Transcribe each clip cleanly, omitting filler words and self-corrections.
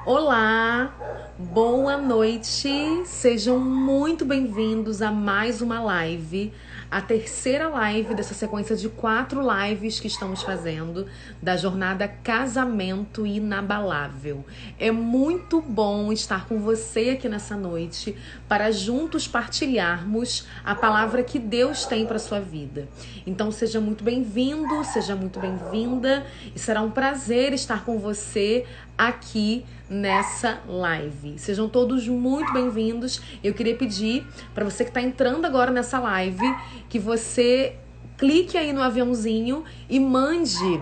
Olá, boa noite, sejam muito bem-vindos a mais uma live, a terceira live dessa sequência de 4 lives que estamos fazendo da jornada Casamento Inabalável. É muito bom estar com você aqui nessa noite para juntos partilharmos a palavra que Deus tem para sua vida. Então seja muito bem-vindo, seja muito bem-vinda e será um prazer estar com você aqui nessa live. Sejam todos muito bem-vindos. Eu queria pedir para você que está entrando agora nessa live que você clique aí no aviãozinho e mande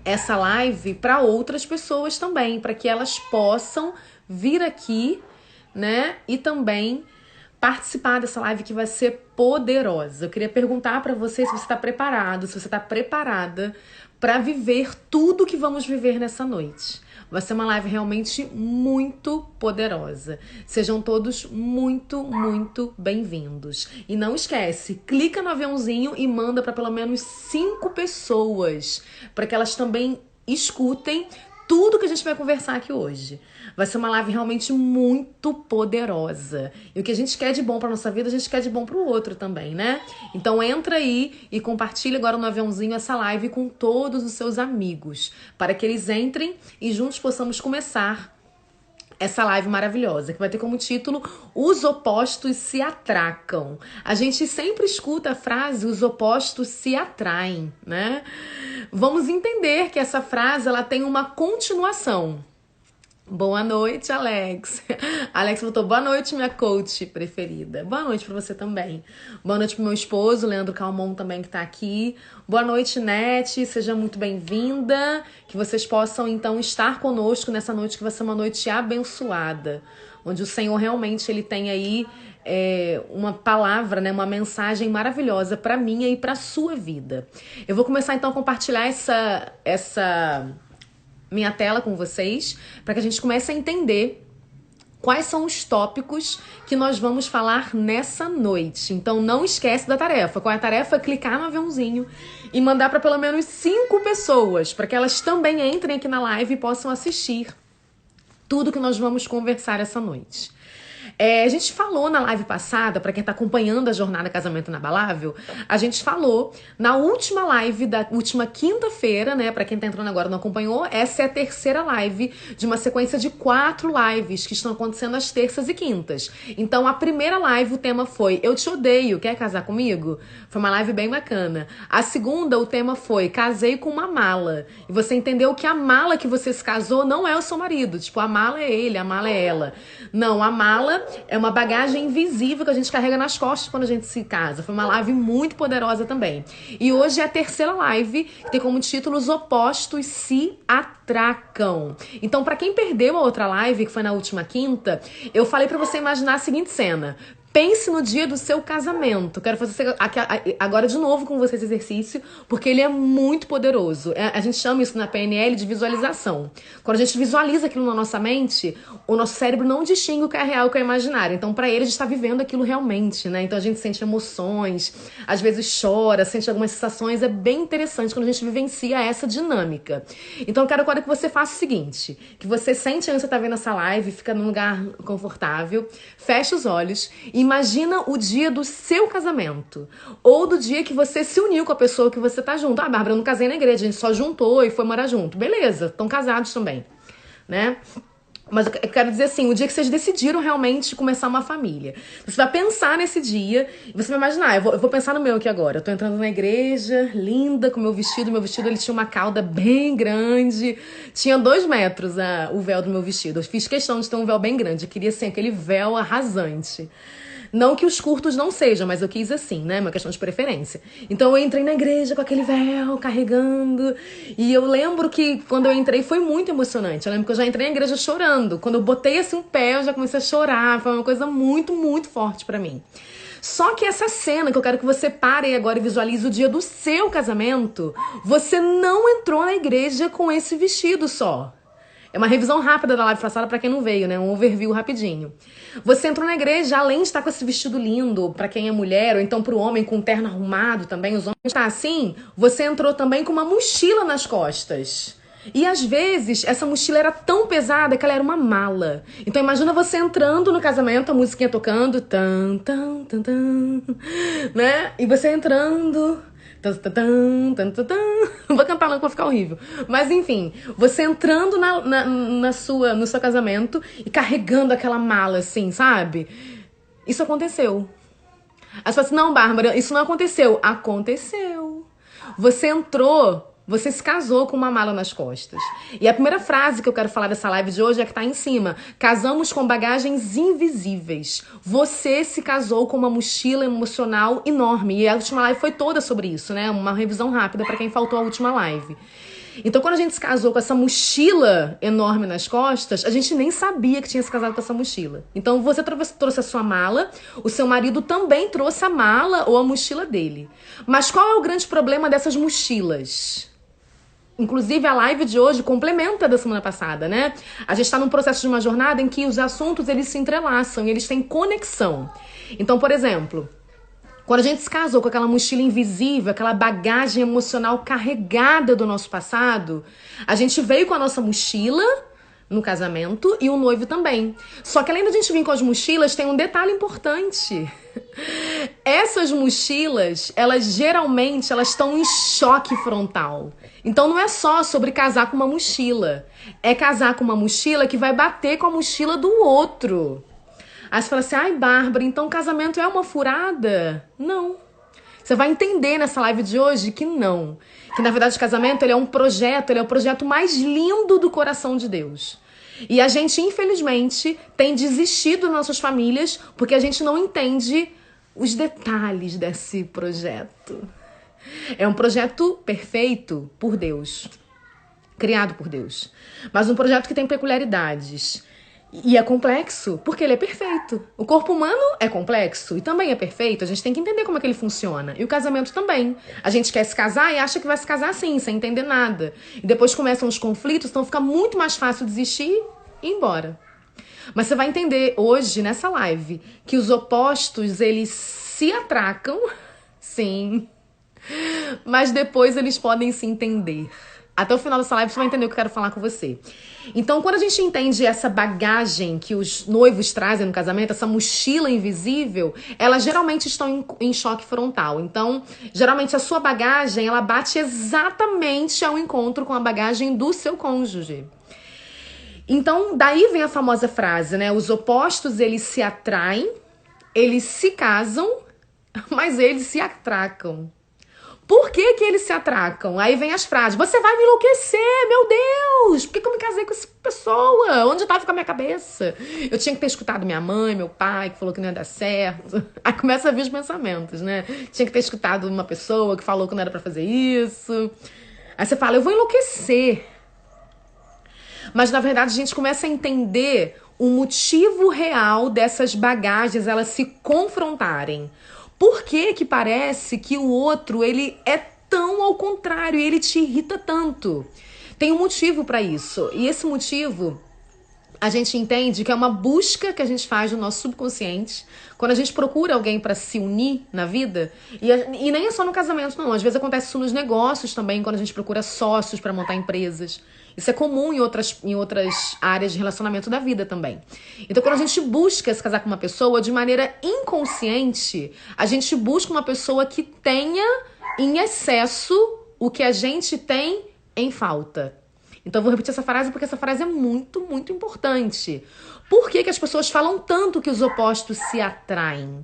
essa live para outras pessoas também, para que elas possam vir aqui, né? E também participar dessa live que vai ser poderosa. Eu queria perguntar para você se você está preparado, se você está preparada para viver tudo que vamos viver nessa noite. Vai ser uma live realmente muito poderosa. Sejam todos muito, muito bem-vindos. E não esquece, clica no aviãozinho e manda para pelo menos 5 pessoas, para que elas também escutem tudo que a gente vai conversar aqui hoje. Vai ser uma live realmente muito poderosa. E o que a gente quer de bom para nossa vida, a gente quer de bom para o outro também, né? Então entra aí e compartilha agora no aviãozinho essa live com todos os seus amigos, para que eles entrem e juntos possamos começar essa live maravilhosa, que vai ter como título Os Opostos se Atracam. A gente sempre escuta a frase os opostos se atraem, né? Vamos entender que essa frase ela tem uma continuação. Boa noite, Alex. Alex botou boa noite, minha coach preferida. Boa noite pra você também. Boa noite pro meu esposo, Leandro Calmon, também, que tá aqui. Boa noite, Nete. Seja muito bem-vinda. Que vocês possam, então, estar conosco nessa noite, que vai ser uma noite abençoada. Onde o Senhor realmente ele tem aí uma palavra, né, uma mensagem maravilhosa pra minha e pra sua vida. Eu vou começar, então, a compartilhar essa minha tela com vocês, para que a gente comece a entender quais são os tópicos que nós vamos falar nessa noite. Então não esquece da tarefa. Qual é a tarefa? Clicar no aviãozinho e mandar para pelo menos 5 pessoas, para que elas também entrem aqui na live e possam assistir tudo que nós vamos conversar essa noite. A gente falou na live passada, para quem tá acompanhando a jornada Casamento Inabalável, a gente falou na última live da última quinta-feira, né? Para quem tá entrando agora e não acompanhou, essa é a terceira live de uma sequência de 4 lives que estão acontecendo às terças e quintas. Então, a primeira live, o tema foi Eu Te Odeio, quer casar comigo? Foi uma live bem bacana. A segunda, o tema foi Casei com uma mala. E você entendeu que a mala que você se casou não é o seu marido. Tipo, a mala é ele, a mala é ela. Não, a mala é uma bagagem invisível que a gente carrega nas costas quando a gente se casa. Foi uma live muito poderosa também. E hoje é a terceira live, que tem como título Os Opostos se Atracam. Então, pra quem perdeu a outra live, que foi na última quinta, eu falei pra você imaginar a seguinte cena. Pense no dia do seu casamento. Quero fazer agora de novo com você esse exercício, porque ele é muito poderoso. A gente chama isso na PNL de visualização. Quando a gente visualiza aquilo na nossa mente, o nosso cérebro não distingue o que é real e o que é imaginário. Então, para ele, a gente está vivendo aquilo realmente, né? Então, a gente sente emoções, às vezes chora, sente algumas sensações. É bem interessante quando a gente vivencia essa dinâmica. Então, eu quero agora que você faça o seguinte, que você sente onde você está vendo essa live, fica num lugar confortável, fecha os olhos. Imagina o dia do seu casamento. Ou do dia que você se uniu com a pessoa que você tá junto. Ah, Bárbara, eu não casei na igreja, a gente só juntou e foi morar junto. Beleza, estão casados também, né? Mas eu quero dizer assim, o dia que vocês decidiram realmente começar uma família. Você vai pensar nesse dia e você vai imaginar, eu vou pensar no meu aqui agora. Eu tô entrando na igreja, linda, com meu vestido ele tinha uma cauda bem grande. Tinha 2 metros o véu do meu vestido. Eu fiz questão de ter um véu bem grande, eu queria assim, aquele véu arrasante. Não que os curtos não sejam, mas eu quis assim, né? Uma questão de preferência. Então eu entrei na igreja com aquele véu, carregando. E eu lembro que quando eu entrei foi muito emocionante. Eu lembro que eu já entrei na igreja chorando. Quando eu botei assim um pé, eu já comecei a chorar. Foi uma coisa muito, muito forte pra mim. Só que essa cena que eu quero que você pare agora e visualize o dia do seu casamento, você não entrou na igreja com esse vestido só. É uma revisão rápida da live passada pra quem não veio, né? Um overview rapidinho. Você entrou na igreja, além de estar com esse vestido lindo, pra quem é mulher, ou então pro homem com um terno arrumado também, os homens tá assim, você entrou também com uma mochila nas costas. E às vezes essa mochila era tão pesada que ela era uma mala. Então imagina você entrando no casamento, a musiquinha tocando, tan, tan, tan, tan, né? E você entrando, tan, tan, tan, tan, tan, tan. Não vou cantar não, que vai ficar horrível. Mas enfim, você entrando no seu casamento e carregando aquela mala assim, sabe? Isso aconteceu. Aí você fala assim, não, Bárbara, isso não aconteceu. Aconteceu. Você entrou, você se casou com uma mala nas costas. E a primeira frase que eu quero falar dessa live de hoje é que tá em cima. Casamos com bagagens invisíveis. Você se casou com uma mochila emocional enorme. E a última live foi toda sobre isso, né? Uma revisão rápida pra quem faltou a última live. Então, quando a gente se casou com essa mochila enorme nas costas, a gente nem sabia que tinha se casado com essa mochila. Então, você trouxe a sua mala, o seu marido também trouxe a mala ou a mochila dele. Mas qual é o grande problema dessas mochilas? Inclusive, a live de hoje complementa da semana passada, né? A gente está num processo de uma jornada em que os assuntos, eles se entrelaçam e eles têm conexão. Então, por exemplo, quando a gente se casou com aquela mochila invisível, aquela bagagem emocional carregada do nosso passado, a gente veio com a nossa mochila no casamento e o noivo também. Só que além da gente vir com as mochilas, tem um detalhe importante. Essas mochilas, geralmente estão em choque frontal. Então não é só sobre casar com uma mochila. É casar com uma mochila que vai bater com a mochila do outro. Aí você fala assim, ai Bárbara, então o casamento é uma furada? Não. Você vai entender nessa live de hoje que não. Que na verdade o casamento ele é um projeto, ele é o projeto mais lindo do coração de Deus. E a gente, infelizmente, tem desistido das nossas famílias porque a gente não entende os detalhes desse projeto. É um projeto perfeito por Deus, criado por Deus, mas um projeto que tem peculiaridades. E é complexo, porque ele é perfeito. O corpo humano é complexo e também é perfeito. A gente tem que entender como é que ele funciona. E o casamento também. A gente quer se casar e acha que vai se casar assim, sem entender nada. E depois começam os conflitos, então fica muito mais fácil desistir e ir embora. Mas você vai entender hoje, nessa live, que os opostos, eles se atracam, sim, mas depois eles podem se entender. Até o final dessa live você vai entender o que eu quero falar com você. Então, quando a gente entende essa bagagem que os noivos trazem no casamento, essa mochila invisível, elas geralmente estão em choque frontal. Então, geralmente a sua bagagem, ela bate exatamente ao encontro com a bagagem do seu cônjuge. Então, daí vem a famosa frase, né? Os opostos, eles se atraem, eles se casam, mas eles se atracam. Por que que eles se atracam? Aí vem as frases. Você vai me enlouquecer, meu Deus! Por que eu me casei com essa pessoa? Onde estava com a minha cabeça? Eu tinha que ter escutado minha mãe, meu pai, que falou que não ia dar certo. Aí começa a vir os pensamentos, né? Tinha que ter escutado uma pessoa que falou que não era pra fazer isso. Aí você fala, eu vou enlouquecer. Mas, na verdade, a gente começa a entender o motivo real dessas bagagens, elas se confrontarem. Por que que parece que o outro, ele é tão ao contrário e ele te irrita tanto? Tem um motivo para isso. E esse motivo, a gente entende que é uma busca que a gente faz no nosso subconsciente. Quando a gente procura alguém para se unir na vida, e nem é só no casamento, não. Às vezes acontece isso nos negócios também, quando a gente procura sócios para montar empresas. Isso é comum em outras áreas de relacionamento da vida também. Então, quando a gente busca se casar com uma pessoa, de maneira inconsciente, a gente busca uma pessoa que tenha em excesso o que a gente tem em falta. Então, eu vou repetir essa frase porque essa frase é muito, muito importante. Por que que as pessoas falam tanto que os opostos se atraem?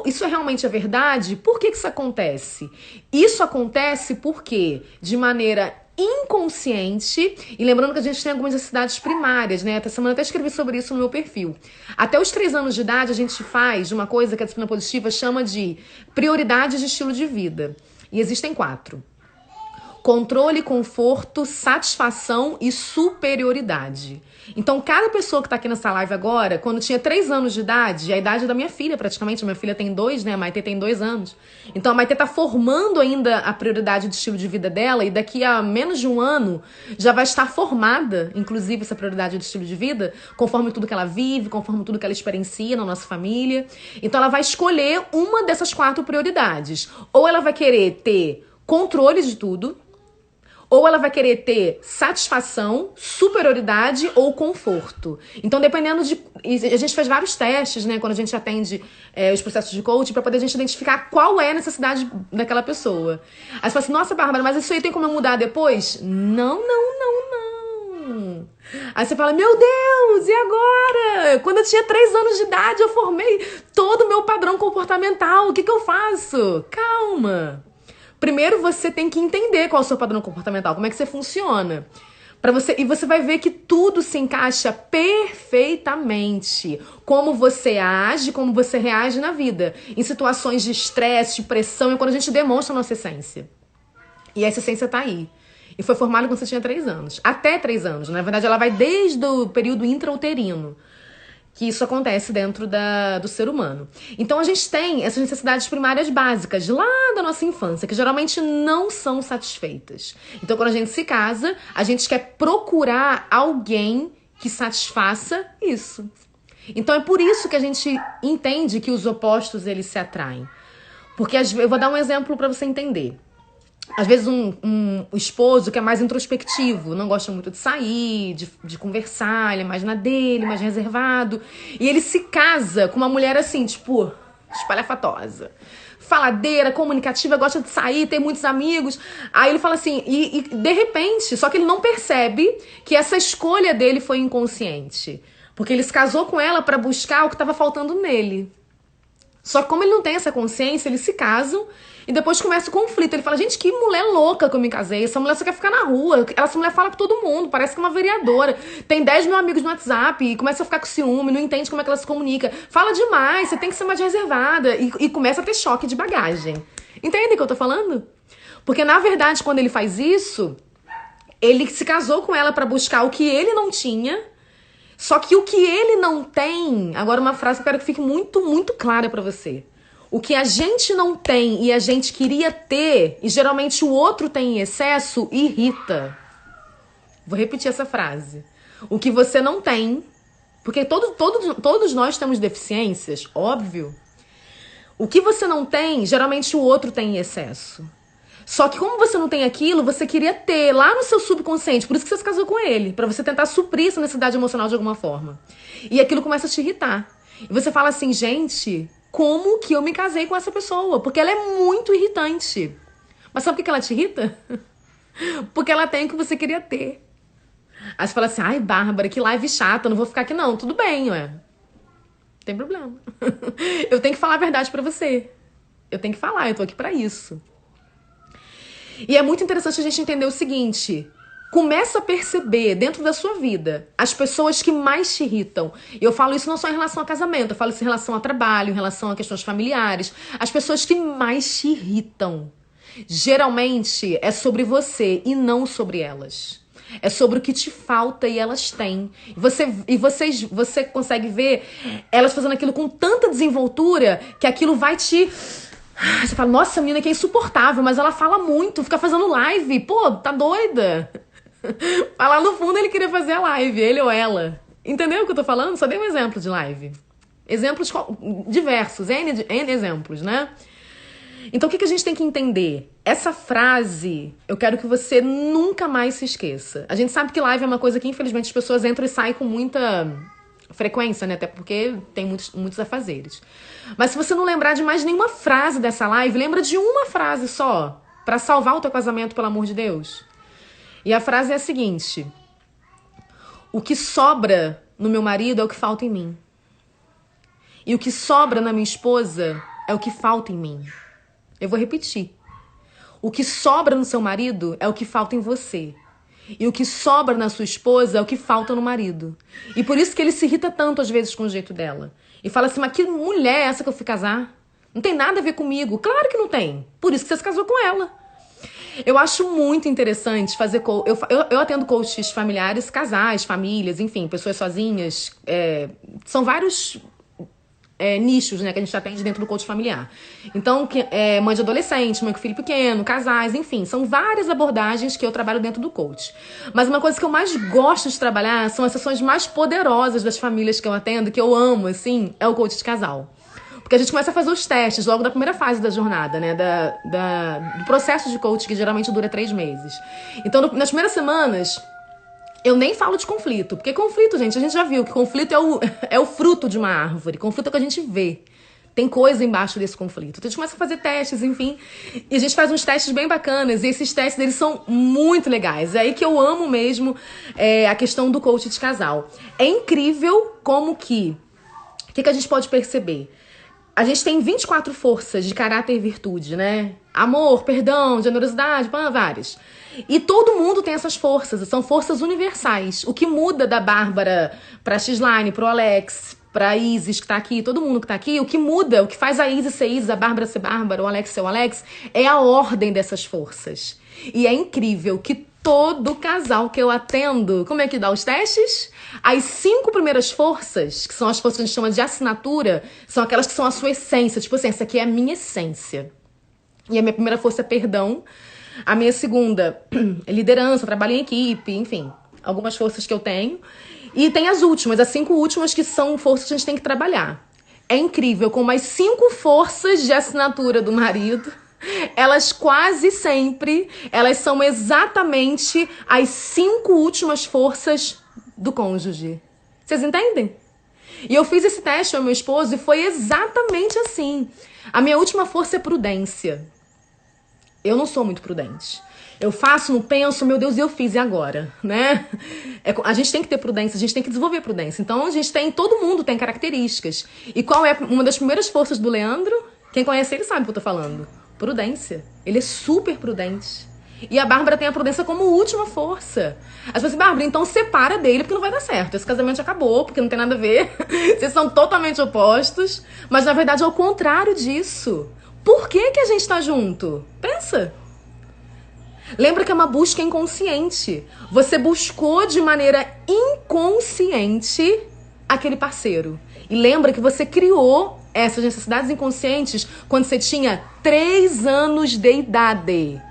Isso realmente é verdade? Por que que isso acontece? Isso acontece porque, de maneira inconsciente, e lembrando que a gente tem algumas necessidades primárias, né? Essa semana até escrevi sobre isso no meu perfil. Até os 3 anos de idade, a gente faz uma coisa que a disciplina positiva chama de prioridades de estilo de vida. E existem 4. Controle, conforto, satisfação e superioridade. Então, cada pessoa que tá aqui nessa live agora, quando tinha 3 anos de idade, a idade da minha filha praticamente, minha filha tem 2, né? A Maitê tem 2 anos. Então, a Maitê tá formando ainda a prioridade de estilo de vida dela e daqui a menos de 1 ano já vai estar formada, inclusive, essa prioridade de estilo de vida, conforme tudo que ela vive, conforme tudo que ela experiencia na nossa família. Então, ela vai escolher uma dessas 4 prioridades. Ou ela vai querer ter controle de tudo, Ou ela vai querer ter satisfação, superioridade ou conforto. Então, dependendo de... A gente faz vários testes, né? Quando a gente atende os processos de coaching, pra poder a gente identificar qual é a necessidade daquela pessoa. Aí você fala assim, nossa, Bárbara, mas isso aí tem como eu mudar depois? Não. Aí você fala, meu Deus, e agora? Quando eu tinha 3 anos de idade, eu formei todo o meu padrão comportamental. O que eu faço? Calma. Primeiro você tem que entender qual é o seu padrão comportamental, como é que você funciona. E você vai ver que tudo se encaixa perfeitamente. Como você age, como você reage na vida. Em situações de estresse, de pressão, é quando a gente demonstra a nossa essência. E essa essência tá aí. E foi formada quando você tinha 3 anos. Até 3 anos. Na verdade, ela vai desde o período intrauterino. Que isso acontece dentro do ser humano. Então a gente tem essas necessidades primárias básicas lá da nossa infância, que geralmente não são satisfeitas. Então quando a gente se casa, a gente quer procurar alguém que satisfaça isso. Então é por isso que a gente entende que os opostos eles se atraem. Porque eu vou dar um exemplo para você entender. Às vezes um esposo que é mais introspectivo, não gosta muito de sair, de conversar, ele é mais na dele, mais reservado. E ele se casa com uma mulher assim, tipo, espalhafatosa. Faladeira, comunicativa, gosta de sair, tem muitos amigos. Aí ele fala assim, e de repente, só que ele não percebe que essa escolha dele foi inconsciente. Porque ele se casou com ela para buscar o que estava faltando nele. Só que como ele não tem essa consciência, eles se casam e depois começa o conflito. Ele fala, gente, que mulher louca que eu me casei. Essa mulher só quer ficar na rua. Essa mulher fala com todo mundo, parece que é uma vereadora. Tem 10 mil amigos no WhatsApp e começa a ficar com ciúme, não entende como é que ela se comunica. Fala demais, você tem que ser mais reservada. E começa a ter choque de bagagem. Entende o que eu tô falando? Porque, na verdade, quando ele faz isso, ele se casou com ela pra buscar o que ele não tinha. Só que o que ele não tem... Agora uma frase que eu quero que fique muito, muito clara pra você. O que a gente não tem e a gente queria ter, e geralmente o outro tem em excesso, irrita. Vou repetir essa frase. O que você não tem... Porque todos nós temos deficiências, óbvio. O que você não tem, geralmente o outro tem em excesso. Só que como você não tem aquilo, você queria ter lá no seu subconsciente. Por isso que você se casou com ele. Pra você tentar suprir essa necessidade emocional de alguma forma. E aquilo começa a te irritar. E você fala assim, gente, como que eu me casei com essa pessoa? Porque ela é muito irritante. Mas sabe por que ela te irrita? Porque ela tem o que você queria ter. Aí você fala assim, ai, Bárbara, que live chata, não vou ficar aqui não. Tudo bem, ué. Não tem problema. Eu tenho que falar a verdade pra você. Eu tenho que falar, eu tô aqui pra isso. E é muito interessante a gente entender o seguinte, começa a perceber dentro da sua vida as pessoas que mais te irritam. E eu falo isso não só em relação a casamento, eu falo isso em relação a trabalho, em relação a questões familiares. As pessoas que mais te irritam, geralmente é sobre você e não sobre elas. É sobre o que te falta e elas têm. Você consegue ver elas fazendo aquilo com tanta desenvoltura que aquilo vai te... Você fala, nossa, a menina que é insuportável, mas ela fala muito, fica fazendo live. Pô, tá doida? Mas lá no fundo ele queria fazer a live, ele ou ela. Entendeu o que eu tô falando? Só dei um exemplo de live. Exemplos diversos, N exemplos, né? Então o que a gente tem que entender? Essa frase, eu quero que você nunca mais se esqueça. A gente sabe que live é uma coisa que infelizmente as pessoas entram e saem com muita frequência, né? Até porque tem muitos afazeres. Mas se você não lembrar de mais nenhuma frase dessa live, lembra de uma frase só, pra salvar o teu casamento, pelo amor de Deus. E a frase é a seguinte: o que sobra no meu marido é o que falta em mim. E o que sobra na minha esposa é o que falta em mim. Eu vou repetir. O que sobra no seu marido é o que falta em você. E o que sobra na sua esposa é o que falta no marido. E por isso que ele se irrita tanto às vezes com o jeito dela. E fala assim, mas que mulher é essa que eu fui casar? Não tem nada a ver comigo. Claro que não tem. Por isso que você se casou com ela. Eu acho muito interessante fazer... Eu atendo coaches familiares, casais, famílias, enfim, pessoas sozinhas. São vários... nichos, né, que a gente atende dentro do coach familiar. Então, mãe de adolescente, mãe com filho pequeno, casais, enfim, são várias abordagens que eu trabalho dentro do coach. Mas uma coisa que eu mais gosto de trabalhar são as sessões mais poderosas das famílias que eu atendo, que eu amo, assim, é o coach de casal. Porque a gente começa a fazer os testes logo da primeira fase da jornada, né? Do processo de coach, que geralmente dura 3 meses. Então, nas primeiras semanas, eu nem falo de conflito. Porque conflito, gente, a gente já viu que conflito é o fruto de uma árvore. Conflito é o que a gente vê. Tem coisa embaixo desse conflito. Então a gente começa a fazer testes, enfim. E a gente faz uns testes bem bacanas. E esses testes, eles são muito legais. É aí que eu amo mesmo a questão do coach de casal. É incrível como que... O que a gente pode perceber? A gente tem 24 forças de caráter e virtude, né? Amor, perdão, generosidade, várias. E todo mundo tem essas forças. São forças universais. O que muda da Bárbara pra Xline, pro Alex... pra Isis, que tá aqui, todo mundo que tá aqui, o que muda, o que faz a Isis ser Isis, a Bárbara ser Bárbara, o Alex ser o Alex, é a ordem dessas forças. E é incrível que todo casal que eu atendo, como é que dá os testes? As 5 primeiras forças, que são as forças que a gente chama de assinatura, são aquelas que são a sua essência. Tipo assim, essa aqui é a minha essência. E a minha primeira força é perdão. A minha segunda é liderança, trabalho em equipe, enfim. Algumas forças que eu tenho. E tem as últimas, as 5 últimas, que são forças que a gente tem que trabalhar. É incrível como as 5 forças de assinatura do marido, elas quase sempre, elas são exatamente as 5 últimas forças do cônjuge. Vocês entendem? E eu fiz esse teste ao meu esposo e foi exatamente assim. A minha última força é prudência. Eu não sou muito prudente. Eu faço, não penso, meu Deus, eu fiz, e agora? Né? A gente tem que ter prudência, a gente tem que desenvolver prudência. Então, todo mundo tem características. E qual é uma das primeiras forças do Leandro? Quem conhece ele sabe o que eu tô falando. Prudência. Ele é super prudente. E a Bárbara tem a prudência como última força. Aí você fala assim, Bárbara, então separa dele, porque não vai dar certo. Esse casamento já acabou, porque não tem nada a ver. Vocês são totalmente opostos. Mas, na verdade, é o contrário disso. Por que a gente tá junto? Pensa. Lembra que é uma busca inconsciente. Você buscou de maneira inconsciente aquele parceiro. E lembra que você criou essas necessidades inconscientes quando você tinha 3 anos de idade.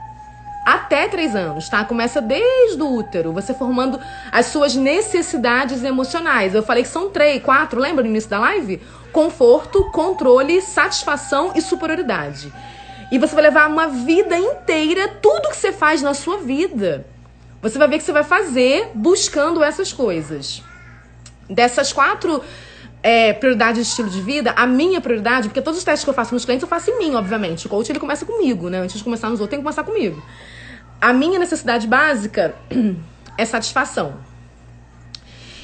Até 3 anos, tá? Começa desde o útero, você formando as suas necessidades emocionais. Eu falei que são 3, 4, lembra no início da live? Conforto, controle, satisfação e superioridade. E você vai levar uma vida inteira, tudo que você faz na sua vida, você vai ver que você vai fazer buscando essas coisas. Dessas 4 prioridades de estilo de vida, a minha prioridade, porque todos os testes que eu faço nos clientes, eu faço em mim, obviamente. O coach, ele começa comigo, né? Antes de começar nos outros, tem que começar comigo. A minha necessidade básica é satisfação.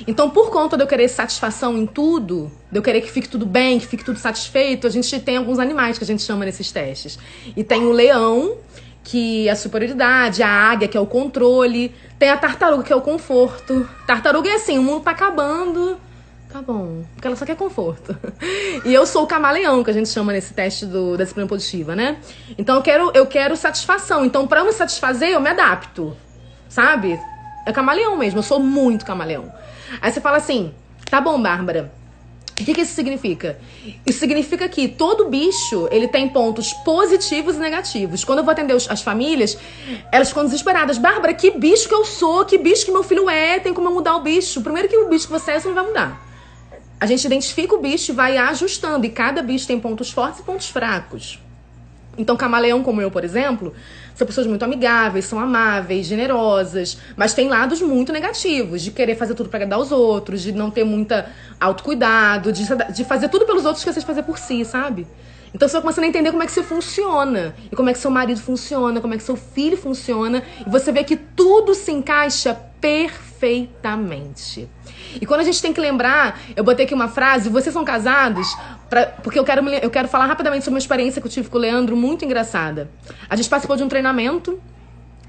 Então, por conta de eu querer satisfação em tudo, de eu querer que fique tudo bem, que fique tudo satisfeito, a gente tem alguns animais que a gente chama nesses testes. E tem o leão, que é a superioridade, a águia, que é o controle, tem a tartaruga, que é o conforto. Tartaruga é assim, o mundo tá acabando, tá bom, porque ela só quer conforto. E eu sou o camaleão, que a gente chama nesse teste da disciplina positiva, né? Então, eu quero satisfação. Então, pra eu me satisfazer, eu me adapto, sabe? É camaleão mesmo, eu sou muito camaleão. Aí você fala assim, tá bom, Bárbara, o que isso significa? Isso significa que todo bicho, ele tem pontos positivos e negativos. Quando eu vou atender as famílias, elas ficam desesperadas. Bárbara, que bicho que eu sou? Que bicho que meu filho é? Tem como eu mudar o bicho? Primeiro que o bicho que você é, você não vai mudar. A gente identifica o bicho e vai ajustando. E cada bicho tem pontos fortes e pontos fracos. Então, camaleão como eu, por exemplo, são pessoas muito amigáveis, são amáveis, generosas, mas tem lados muito negativos, de querer fazer tudo pra agradar os outros, de não ter muita autocuidado, de fazer tudo pelos outros que esquecer de fazer por si, sabe? Então você vai começando a entender como é que você funciona, e como é que seu marido funciona, como é que seu filho funciona, e você vê que tudo se encaixa perfeitamente. E quando a gente tem que lembrar, eu botei aqui uma frase, vocês são casados, porque eu quero falar rapidamente sobre uma experiência que eu tive com o Leandro, muito engraçada. A gente participou de um treinamento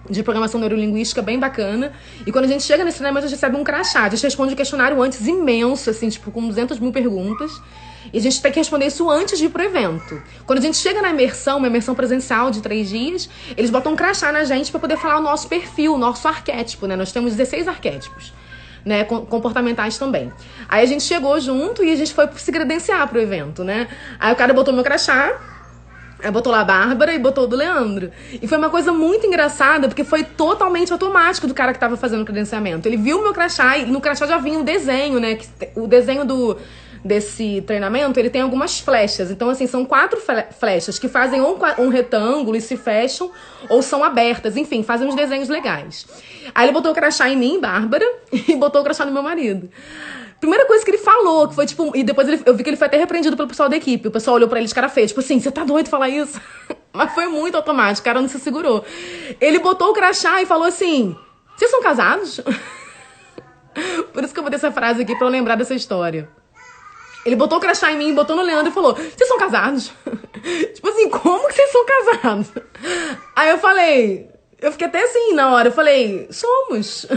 de programação neurolinguística bem bacana, e quando a gente chega nesse treinamento, a gente recebe um crachá, a gente responde um questionário antes imenso, assim, tipo, com 200 mil perguntas, e a gente tem que responder isso antes de ir pro evento. Quando a gente chega na imersão, uma imersão presencial de 3 dias, eles botam um crachá na gente pra poder falar o nosso perfil, o nosso arquétipo, né? Nós temos 16 arquétipos, né? Comportamentais também. Aí a gente chegou junto e a gente foi se credenciar pro evento, né? Aí o cara botou meu crachá, aí botou lá a Bárbara e botou o do Leandro. E foi uma coisa muito engraçada, porque foi totalmente automático do cara que tava fazendo o credenciamento. Ele viu o meu crachá e no crachá já vinha o desenho, né? O desenho desse treinamento, ele tem algumas flechas. Então, assim, são 4 flechas que fazem ou um retângulo e se fecham, ou são abertas. Enfim, fazem uns desenhos legais. Aí ele botou o crachá em mim, Bárbara, e botou o crachá no meu marido. Primeira coisa que ele falou, que foi tipo... E depois eu vi que ele foi até repreendido pelo pessoal da equipe. O pessoal olhou pra ele de cara feia, tipo assim, você tá doido de falar isso? Mas foi muito automático, o cara não se segurou. Ele botou o crachá e falou assim, vocês são casados? Por isso que eu botei essa frase aqui, pra eu lembrar dessa história. Ele botou o crachá em mim, botou no Leandro e falou, vocês são casados? Tipo assim, como que vocês são casados? Aí eu fiquei até assim na hora, eu falei, somos.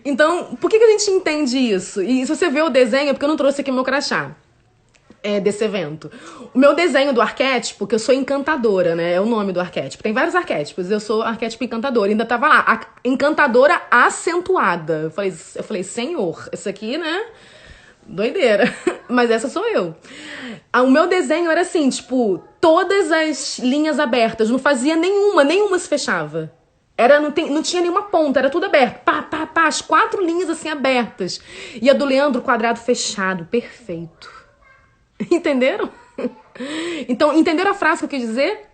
Então, por que a gente entende isso? E se você vê o desenho, é porque eu não trouxe aqui o meu crachá desse evento. O meu desenho do arquétipo, que eu sou encantadora, né? É o nome do arquétipo. Tem vários arquétipos, eu sou arquétipo encantadora. Ainda tava lá, encantadora acentuada. Eu falei, senhor, isso aqui, né? Doideira. Mas essa sou eu. O meu desenho era assim, tipo, todas as linhas abertas. Não fazia nenhuma se fechava. Não tinha nenhuma ponta, era tudo aberto. Pá, as 4 linhas assim abertas. E a do Leandro, quadrado fechado, perfeito. Entenderam? Então, entenderam a frase que eu quis dizer?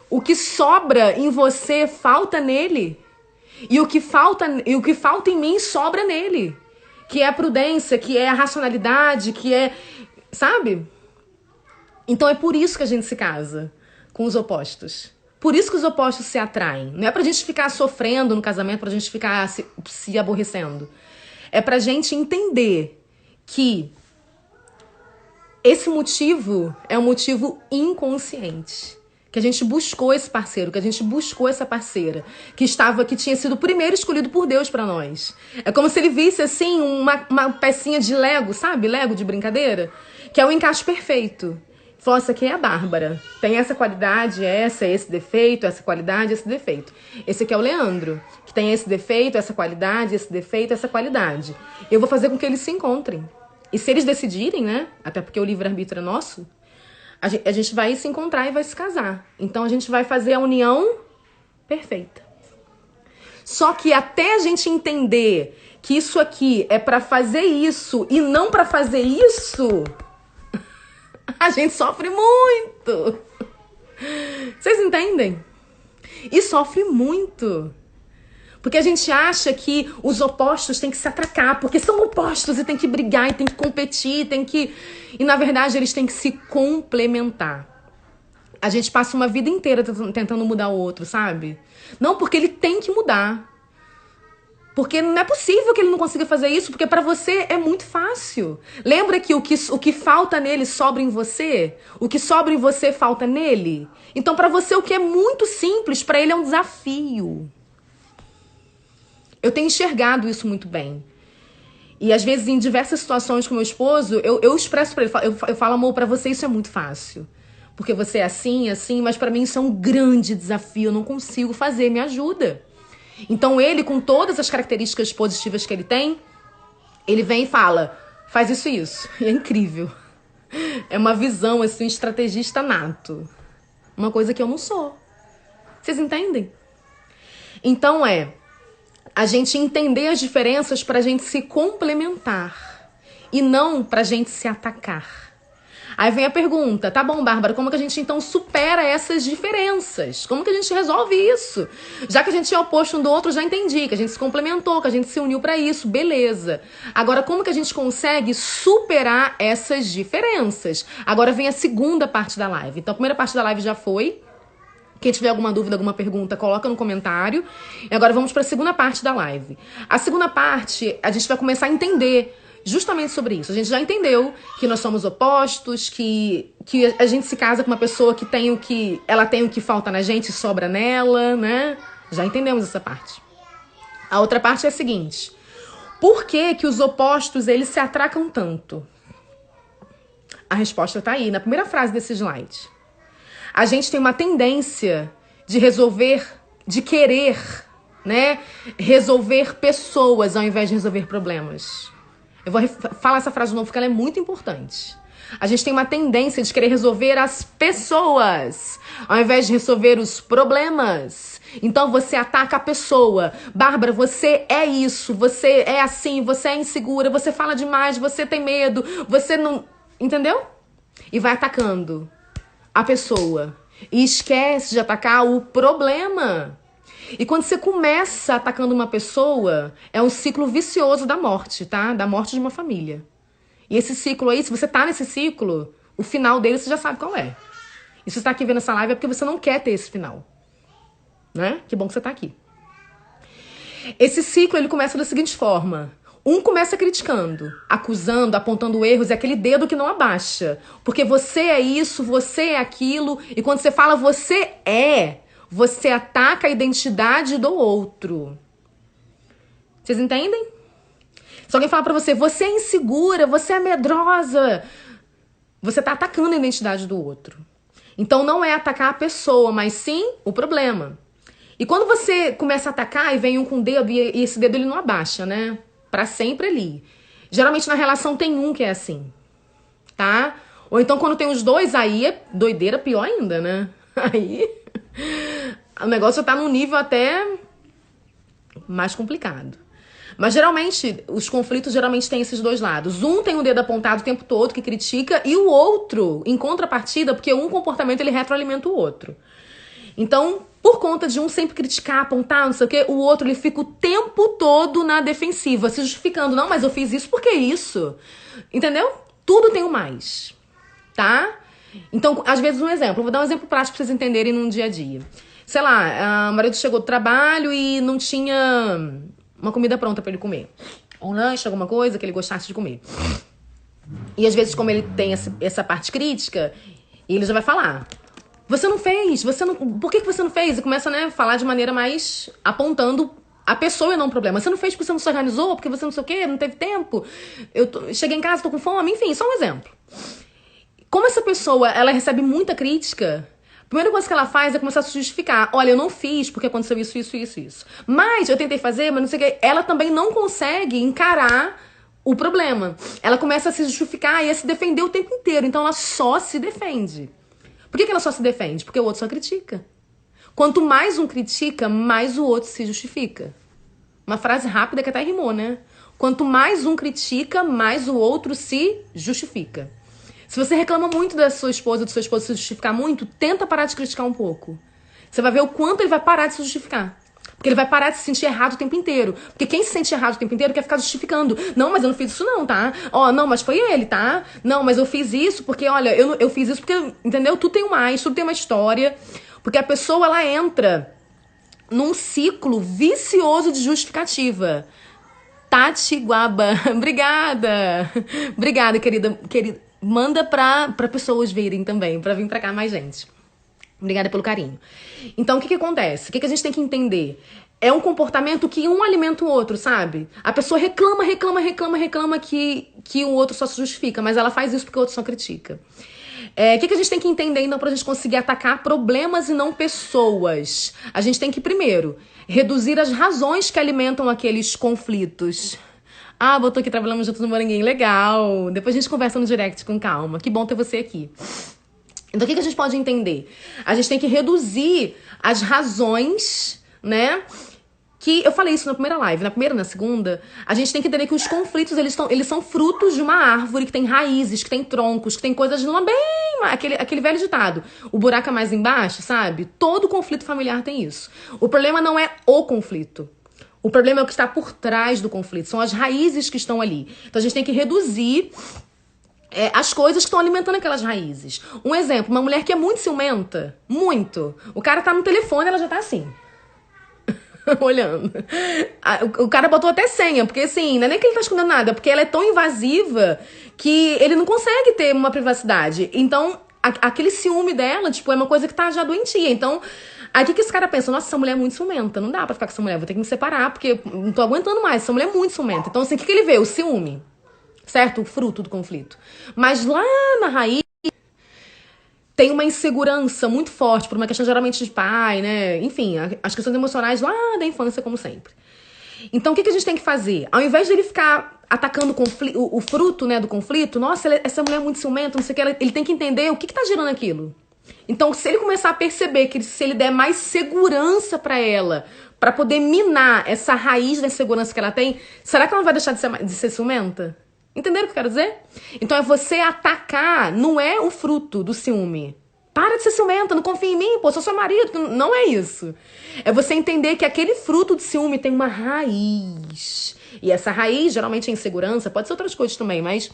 O que sobra em você falta nele. E o que falta em mim sobra nele. Que é a prudência, que é a racionalidade, que é... Sabe? Então é por isso que a gente se casa com os opostos. Por isso que os opostos se atraem. Não é pra gente ficar sofrendo no casamento, pra gente ficar se aborrecendo. É pra gente entender que esse motivo é um motivo inconsciente. Que a gente buscou esse parceiro, que a gente buscou essa parceira, que tinha sido o primeiro escolhido por Deus pra nós. É como se ele visse, assim, uma pecinha de Lego, sabe? Lego de brincadeira, que é o encaixe perfeito. Falou, essa aqui é a Bárbara. Tem essa qualidade, esse defeito, essa qualidade, esse defeito. Esse aqui é o Leandro, que tem esse defeito, essa qualidade, esse defeito, essa qualidade. Eu vou fazer com que eles se encontrem. E se eles decidirem, né? Até porque o livre-arbítrio é nosso, a gente vai se encontrar e vai se casar. Então a gente vai fazer a união perfeita. Só que até a gente entender que isso aqui é pra fazer isso e não pra fazer isso, a gente sofre muito. Vocês entendem? E sofre muito. Porque a gente acha que os opostos têm que se atracar, porque são opostos e tem que brigar, e tem que competir, E na verdade eles têm que se complementar. A gente passa uma vida inteira tentando mudar o outro, sabe? Não, porque ele tem que mudar. Porque não é possível que ele não consiga fazer isso, porque pra você é muito fácil. Lembra que o que falta nele sobra em você? O que sobra em você falta nele? Então pra você o que é muito simples, pra ele é um desafio. Eu tenho enxergado isso muito bem. E às vezes em diversas situações com meu esposo, eu expresso pra ele, eu falo, amor, pra você isso é muito fácil. Porque você é assim, mas pra mim isso é um grande desafio, eu não consigo fazer, me ajuda. Então ele, com todas as características positivas que ele tem, ele vem e fala, faz isso e isso. E é incrível. É uma visão, assim, um estrategista nato. Uma coisa que eu não sou. Vocês entendem? Então a gente entender as diferenças pra gente se complementar. E não pra gente se atacar. Aí vem a pergunta, tá bom, Bárbara, como que a gente então supera essas diferenças? Como que a gente resolve isso? Já que a gente é oposto um do outro, já entendi, que a gente se complementou, que a gente se uniu pra isso, beleza. Agora, como que a gente consegue superar essas diferenças? Agora vem a segunda parte da live. Então, a primeira parte da live já foi. Quem tiver alguma dúvida, alguma pergunta, coloca no comentário. E agora vamos para a segunda parte da live. A segunda parte, a gente vai começar a entender justamente sobre isso. A gente já entendeu que nós somos opostos, que a gente se casa com uma pessoa que ela tem o que falta na gente e sobra nela, né? Já entendemos essa parte. A outra parte é a seguinte. Por que que os opostos, eles se atracam tanto? A resposta tá aí, na primeira frase desse slide. A gente tem uma tendência de querer, né, resolver pessoas ao invés de resolver problemas. Eu vou falar essa frase de novo porque ela é muito importante. A gente tem uma tendência de querer resolver as pessoas ao invés de resolver os problemas. Então você ataca a pessoa. Bárbara, você é isso, você é assim, você é insegura, você fala demais, você tem medo, você não... Entendeu? E vai atacando a pessoa. E esquece de atacar o problema. E quando você começa atacando uma pessoa, é um ciclo vicioso da morte, tá? Da morte de uma família. E esse ciclo aí, se você tá nesse ciclo, o final dele você já sabe qual é. E se você tá aqui vendo essa live é porque você não quer ter esse final. Né? Que bom que você tá aqui. Esse ciclo, ele começa da seguinte forma. Um começa criticando, acusando, apontando erros, é aquele dedo que não abaixa. Porque você é isso, você é aquilo, e quando você fala você ataca a identidade do outro. Vocês entendem? Se alguém falar pra você, você é insegura, você é medrosa, você tá atacando a identidade do outro. Então não é atacar a pessoa, mas sim o problema. E quando você começa a atacar e vem um com o dedo, e esse dedo ele não abaixa, né? Pra sempre ali. Geralmente na relação tem um que é assim, tá? Ou então quando tem os dois, aí é doideira pior ainda, né? Aí o negócio tá num nível até mais complicado. Mas geralmente, os conflitos geralmente têm esses dois lados. Um tem o dedo apontado o tempo todo, que critica, e o outro, em contrapartida, porque um comportamento ele retroalimenta o outro. Então, por conta de um sempre criticar, apontar, não sei o quê, o outro ele fica o tempo todo na defensiva, se justificando. Não, mas eu fiz isso porque isso. Entendeu? Tudo tem o mais. Tá? Então, às vezes, um exemplo. Eu vou dar um exemplo prático pra vocês entenderem num dia a dia. Sei lá, o marido chegou do trabalho e não tinha uma comida pronta pra ele comer. Um lanche, alguma coisa que ele gostasse de comer. E às vezes, como ele tem essa parte crítica, ele já vai falar... Você não fez, por que você não fez? E começa, né, a falar de maneira mais apontando a pessoa e não o problema. Você não fez porque você não se organizou, porque você não sei o quê, não teve tempo. Cheguei em casa, tô com fome, enfim, só um exemplo. Como essa pessoa, ela recebe muita crítica, a primeira coisa que ela faz é começar a se justificar. Olha, eu não fiz porque aconteceu isso. Mas eu tentei fazer, mas não sei o quê. Ela também não consegue encarar o problema. Ela começa a se justificar e a se defender o tempo inteiro. Então ela só se defende. Por que ela só se defende? Porque o outro só critica. Quanto mais um critica, mais o outro se justifica. Uma frase rápida que até rimou, né? Quanto mais um critica, mais o outro se justifica. Se você reclama muito da sua esposa, do seu esposo se justificar muito, tenta parar de criticar um pouco. Você vai ver o quanto ele vai parar de se justificar. Porque ele vai parar de se sentir errado o tempo inteiro. Porque quem se sente errado o tempo inteiro quer ficar justificando. Não, mas eu não fiz isso não, tá? Ó, não, mas foi ele, tá? Não, mas eu fiz isso porque, olha, eu fiz isso porque, entendeu? Tudo tem mais, tudo tem uma história. Porque a pessoa, ela entra num ciclo vicioso de justificativa. Tati Guaba, obrigada. Obrigada, querida. Manda pra pessoas virem também, pra vir pra cá mais gente. Obrigada pelo carinho. Então, o que acontece? O que a gente tem que entender? É um comportamento que um alimenta o outro, sabe? A pessoa reclama que o outro só se justifica, mas ela faz isso porque o outro só critica. O que a gente tem que entender, então, pra gente conseguir atacar problemas e não pessoas? A gente tem que, primeiro, reduzir as razões que alimentam aqueles conflitos. Ah, botou aqui, trabalhamos juntos no Moranguinho. Legal. Depois a gente conversa no direct com calma. Que bom ter você aqui. Então, o que a gente pode entender? A gente tem que reduzir as razões, né? Que eu falei isso na primeira live, na primeira e na segunda. A gente tem que entender que os conflitos, eles são frutos de uma árvore que tem raízes, que tem troncos, que tem coisas lá bem... Aquele velho ditado. O buraco é mais embaixo, sabe? Todo conflito familiar tem isso. O problema não é o conflito. O problema é o que está por trás do conflito. São as raízes que estão ali. Então, a gente tem que reduzir... as coisas que estão alimentando aquelas raízes. Um exemplo, uma mulher que é muito ciumenta, muito. O cara tá no telefone, ela já tá assim. Olhando. O cara botou até senha, porque assim, não é nem que ele tá escondendo nada, porque ela é tão invasiva que ele não consegue ter uma privacidade. Então, aquele ciúme dela, tipo, é uma coisa que tá já doentia. Então, aí o que esse cara pensa? Nossa, essa mulher é muito ciumenta, não dá pra ficar com essa mulher, vou ter que me separar, porque não tô aguentando mais, essa mulher é muito ciumenta. Então, assim, o que ele vê? O ciúme. Certo? O fruto do conflito. Mas lá na raiz tem uma insegurança muito forte por uma questão geralmente de pai, né? Enfim, as questões emocionais lá da infância, como sempre. Então, o que a gente tem que fazer? Ao invés de ele ficar atacando o fruto, né, do conflito, nossa, essa mulher é muito ciumenta, não sei o que, ele tem que entender o que tá gerando aquilo. Então, se ele começar a perceber que se ele der mais segurança pra ela, pra poder minar essa raiz da insegurança que ela tem, será que ela vai deixar de ser ciumenta? Entenderam o que eu quero dizer? Então é você atacar, não é o fruto do ciúme. Para de ser ciumenta, não confia em mim, pô, sou seu marido. Não é isso. É você entender que aquele fruto de ciúme tem uma raiz. E essa raiz, geralmente é insegurança, pode ser outras coisas também, mas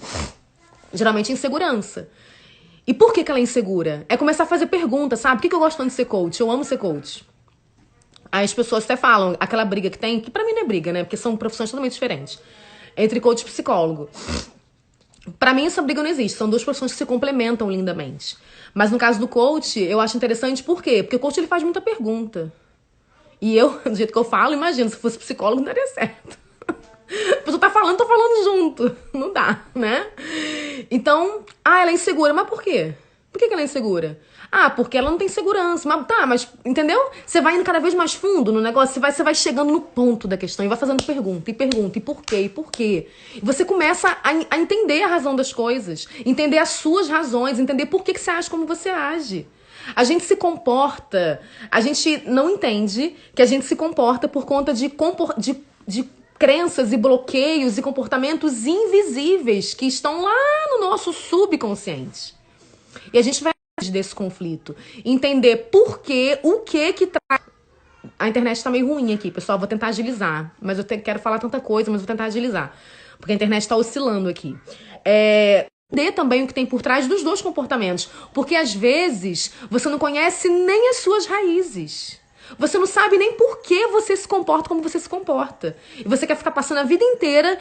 geralmente é insegurança. E por que ela é insegura? É começar a fazer perguntas, sabe? Por que eu gosto tanto de ser coach? Eu amo ser coach. Aí as pessoas até falam, aquela briga que tem, que pra mim não é briga, né? Porque são profissões totalmente diferentes. Entre coach e psicólogo. Pra mim essa briga não existe, são duas profissões que se complementam lindamente. Mas no caso do coach, eu acho interessante por quê? Porque o coach ele faz muita pergunta. E eu, do jeito que eu falo, imagina, se fosse psicólogo não daria certo. A pessoa tá falando, tô falando junto. Não dá, né? Então, ela é insegura, mas por quê? Por que ela é insegura? Porque ela não tem segurança. Mas entendeu? Você vai indo cada vez mais fundo no negócio, você vai chegando no ponto da questão e vai fazendo pergunta, e por quê, e por quê. E você começa a entender a razão das coisas, entender as suas razões, entender por que você age como você age. A gente se comporta, a gente não entende que a gente se comporta por conta de crenças e bloqueios e comportamentos invisíveis que estão lá no nosso subconsciente. E a gente vai desse conflito, entender por quê, o que traz. A internet tá meio ruim aqui, pessoal, vou tentar agilizar, mas eu quero falar tanta coisa, mas vou tentar agilizar, porque a internet tá oscilando aqui. Entender também o que tem por trás dos dois comportamentos, porque às vezes você não conhece nem as suas raízes. Você não sabe nem por que você se comporta como você se comporta. E você quer ficar passando a vida inteira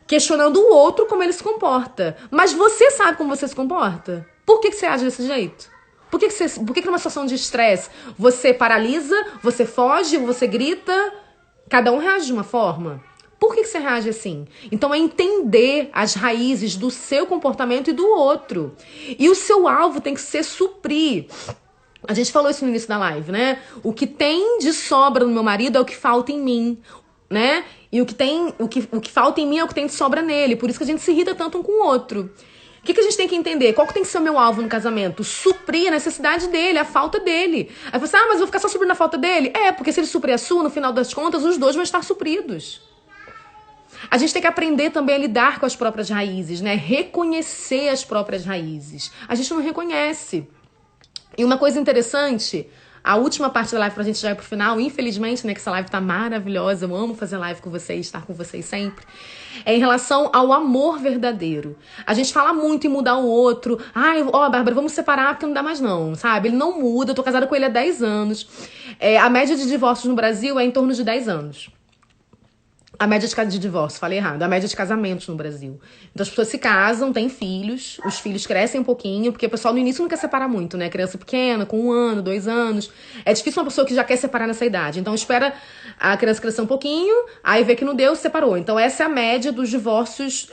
questionando o outro como ele se comporta. Mas você sabe como você se comporta? Por que você age desse jeito? Por que numa situação de estresse você paralisa, você foge, você grita? Cada um reage de uma forma. Por que você reage assim? Então é entender as raízes do seu comportamento e do outro. E o seu alvo tem que ser suprir. A gente falou isso no início da live, né? O que tem de sobra no meu marido é o que falta em mim, né? E o que falta em mim é o que tem de sobra nele. Por isso que a gente se irrita tanto um com o outro. O que a gente tem que entender? Qual que tem que ser o meu alvo no casamento? Suprir a necessidade dele, a falta dele. Aí você, mas eu vou ficar só suprindo a falta dele? Porque se ele suprir a sua, no final das contas, os dois vão estar supridos. A gente tem que aprender também a lidar com as próprias raízes, né? Reconhecer as próprias raízes. A gente não reconhece. E uma coisa interessante, a última parte da live pra gente já ir pro final, infelizmente, né, que essa live tá maravilhosa, eu amo fazer live com vocês, estar com vocês sempre, é em relação ao amor verdadeiro. A gente fala muito em mudar o outro, Bárbara, vamos separar porque não dá mais não, sabe? Ele não muda, eu tô casada com ele há 10 anos. A média de divórcios no Brasil é em torno de 10 anos. A média de divórcio, falei errado. A média de casamentos no Brasil. Então as pessoas se casam, têm filhos, os filhos crescem um pouquinho, porque o pessoal no início não quer separar muito, né? Criança pequena, com 1 ano, 2 anos. É difícil uma pessoa que já quer separar nessa idade. Então espera a criança crescer um pouquinho, aí vê que não deu, separou. Então essa é a média dos divórcios,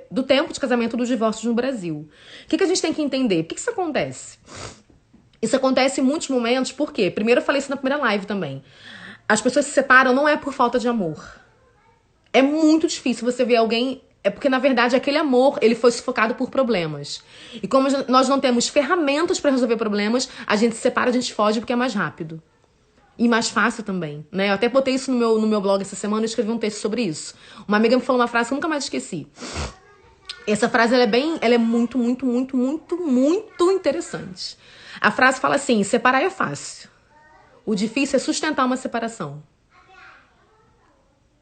do tempo de casamento dos divórcios no Brasil. O que a gente tem que entender? Por que isso acontece? Isso acontece em muitos momentos, por quê? Primeiro eu falei isso na primeira live também. As pessoas se separam não é por falta de amor. É muito difícil você ver alguém... É porque, na verdade, aquele amor, ele foi sufocado por problemas. E como nós não temos ferramentas para resolver problemas, a gente se separa, a gente foge porque é mais rápido. E mais fácil também, né? Eu até botei isso no meu blog essa semana, eu escrevi um texto sobre isso. Uma amiga me falou uma frase que eu nunca mais esqueci. Essa frase, ela é muito, muito, muito, muito, muito interessante. A frase fala assim, separar é fácil. O difícil é sustentar uma separação.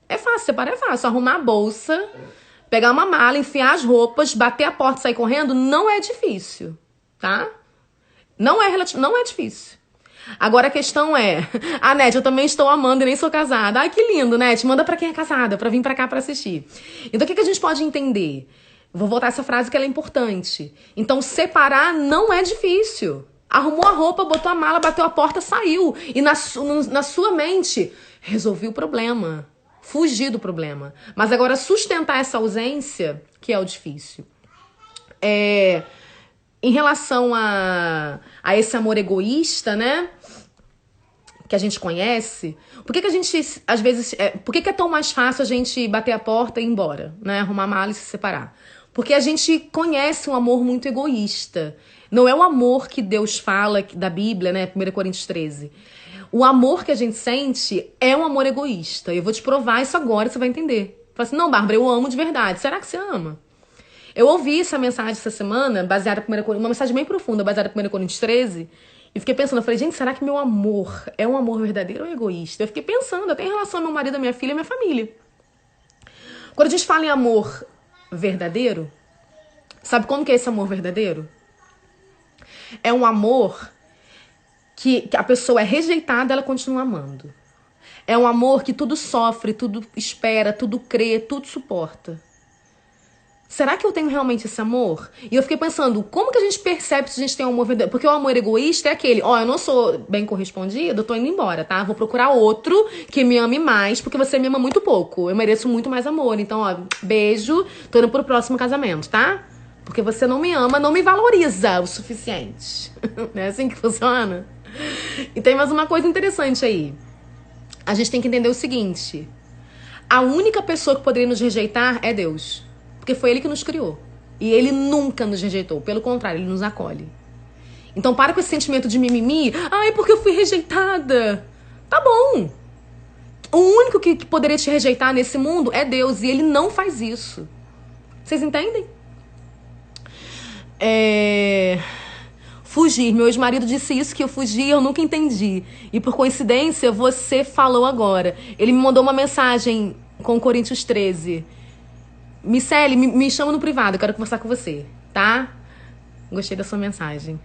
É fácil, separar é fácil. Arrumar a bolsa, pegar uma mala, enfiar as roupas, bater a porta e sair correndo, não é difícil, tá? Não é difícil. Agora a questão é, Nete, eu também estou amando e nem sou casada. Ai, que lindo, Nete, manda pra quem é casada, pra vir pra cá pra assistir. Então o que a gente pode entender? Vou voltar essa frase que ela é importante. Então separar não é difícil. Arrumou a roupa, botou a mala, bateu a porta, saiu. E na sua mente, resolvi o problema. Fugir do problema. Mas agora sustentar essa ausência, que é o difícil. Em relação a esse amor egoísta, né? Que a gente conhece. Por que a gente, às vezes... por que é tão mais fácil a gente bater a porta e ir embora? Né? Arrumar a mala e se separar? Porque a gente conhece um amor muito egoísta. Não é o amor que Deus fala da Bíblia, né? 1 Coríntios 13. O amor que a gente sente é um amor egoísta. Eu vou te provar isso agora e você vai entender. Fala assim, não, Bárbara, eu amo de verdade. Será que você ama? Eu ouvi essa mensagem essa semana, baseada em 1 Coríntios, uma mensagem bem profunda, baseada em 1 Coríntios 13, e fiquei pensando, eu falei, gente, será que meu amor é um amor verdadeiro ou egoísta? Eu fiquei pensando, até em relação ao meu marido, a minha filha e a minha família. Quando a gente fala em amor verdadeiro, sabe como que é esse amor verdadeiro? É um amor que a pessoa é rejeitada, ela continua amando. É um amor que tudo sofre, tudo espera, tudo crê, tudo suporta. Será que eu tenho realmente esse amor? E eu fiquei pensando, como que a gente percebe se a gente tem um amor verdadeiro? Porque o amor egoísta é aquele, eu não sou bem correspondido, eu tô indo embora, tá? Vou procurar outro que me ame mais, porque você me ama muito pouco. Eu mereço muito mais amor. Então, beijo, tô indo pro próximo casamento, tá? Porque você não me ama, não me valoriza o suficiente. Não é assim que funciona? E tem mais uma coisa interessante aí. A gente tem que entender o seguinte. A única pessoa que poderia nos rejeitar é Deus. Porque foi Ele que nos criou. E Ele nunca nos rejeitou. Pelo contrário, Ele nos acolhe. Então para com esse sentimento de mimimi. Ai, porque eu fui rejeitada. Tá bom. O único que poderia te rejeitar nesse mundo é Deus. E Ele não faz isso. Vocês entendem? Fugir. Meu ex-marido disse isso, que eu fugi, eu nunca entendi. E por coincidência, você falou agora. Ele me mandou uma mensagem com Coríntios 13. Miceli, me chama no privado, eu quero conversar com você, tá? Gostei da sua mensagem.